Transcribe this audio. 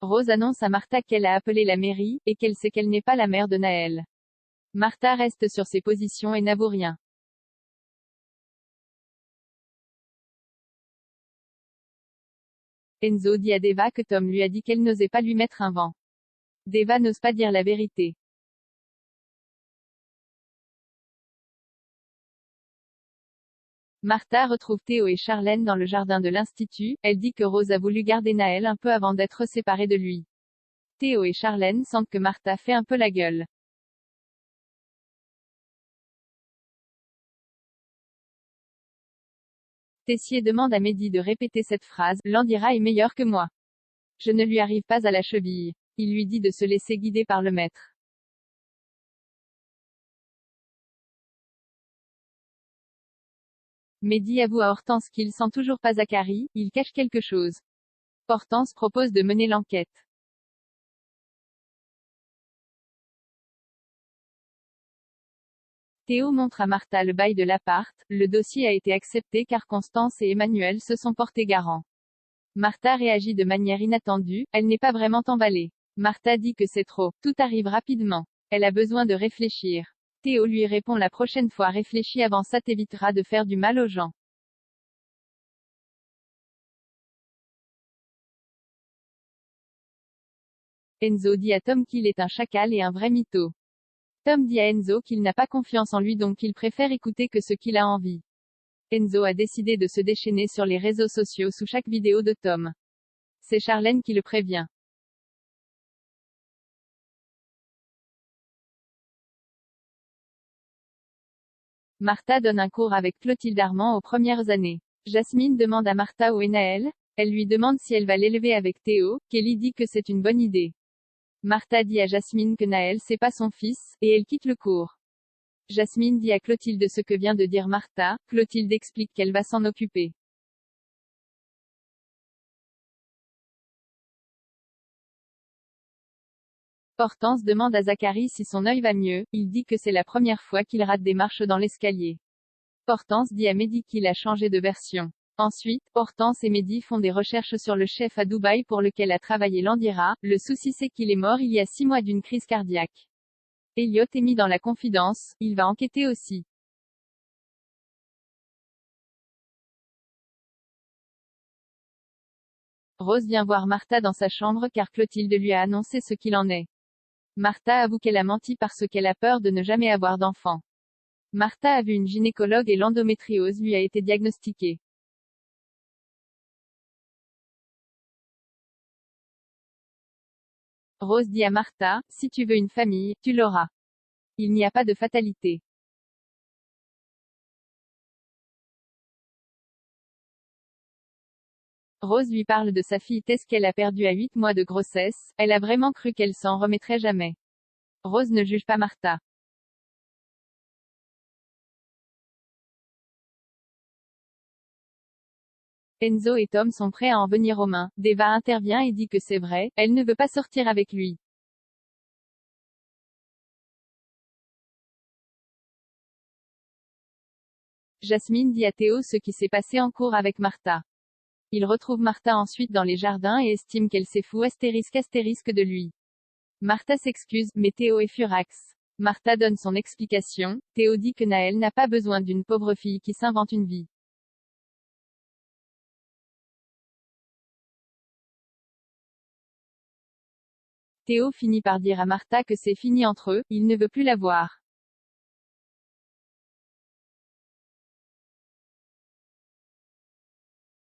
Rose annonce à Martha qu'elle a appelé la mairie, et qu'elle sait qu'elle n'est pas la mère de Naël. Martha reste sur ses positions et n'avoue rien. Enzo dit à Deva que Tom lui a dit qu'elle n'osait pas lui mettre un vent. Deva n'ose pas dire la vérité. Martha retrouve Théo et Charlène dans le jardin de l'Institut. Elle dit que Rose a voulu garder Naël un peu avant d'être séparée de lui. Théo et Charlène sentent que Martha fait un peu la gueule. Tessier demande à Mehdi de répéter cette phrase, Landira est meilleur que moi. Je ne lui arrive pas à la cheville. Il lui dit de se laisser guider par le maître. Mehdi avoue à Hortense qu'il sent toujours pas Zacharie, il cache quelque chose. Hortense propose de mener l'enquête. Théo montre à Martha le bail de l'appart, le dossier a été accepté car Constance et Emmanuel se sont portés garants. Martha réagit de manière inattendue, elle n'est pas vraiment emballée. Martha dit que c'est trop, tout arrive rapidement. Elle a besoin de réfléchir. Théo lui répond la prochaine fois réfléchis avant ça t'évitera de faire du mal aux gens. Enzo dit à Tom qu'il est un chacal et un vrai mytho. Tom dit à Enzo qu'il n'a pas confiance en lui donc qu'il préfère écouter que ce qu'il a envie. Enzo a décidé de se déchaîner sur les réseaux sociaux sous chaque vidéo de Tom. C'est Charlène qui le prévient. Martha donne un cours avec Clotilde Armand aux premières années. Jasmine demande à Martha où est Naël. Elle lui demande si elle va l'élever avec Théo. Kelly dit que c'est une bonne idée. Martha dit à Jasmine que Naël c'est pas son fils, et elle quitte le cours. Jasmine dit à Clotilde ce que vient de dire Martha. Clotilde explique qu'elle va s'en occuper. Hortense demande à Zacharie si son œil va mieux, il dit que c'est la première fois qu'il rate des marches dans l'escalier. Hortense dit à Mehdi qu'il a changé de version. Ensuite, Hortense et Mehdi font des recherches sur le chef à Dubaï pour lequel a travaillé Landira. Le souci c'est qu'il est mort il y a 6 mois d'une crise cardiaque. Elliot est mis dans la confidence, il va enquêter aussi. Rose vient voir Martha dans sa chambre car Clotilde lui a annoncé ce qu'il en est. Martha avoue qu'elle a menti parce qu'elle a peur de ne jamais avoir d'enfant. Martha a vu une gynécologue et l'endométriose lui a été diagnostiquée. Rose dit à Martha, si tu veux une famille, tu l'auras. Il n'y a pas de fatalité. Rose lui parle de sa fille Tess qu'elle a perdue à 8 mois de grossesse, elle a vraiment cru qu'elle s'en remettrait jamais. Rose ne juge pas Martha. Enzo et Tom sont prêts à en venir aux mains. Deva intervient et dit que c'est vrai, elle ne veut pas sortir avec lui. Jasmine dit à Théo ce qui s'est passé en cours avec Martha. Il retrouve Martha ensuite dans les jardins et estime qu'elle s'est fout astérisque de lui. Martha s'excuse, mais Théo est furax. Martha donne son explication. Théo dit que Naël n'a pas besoin d'une pauvre fille qui s'invente une vie. Théo finit par dire à Martha que c'est fini entre eux, il ne veut plus la voir.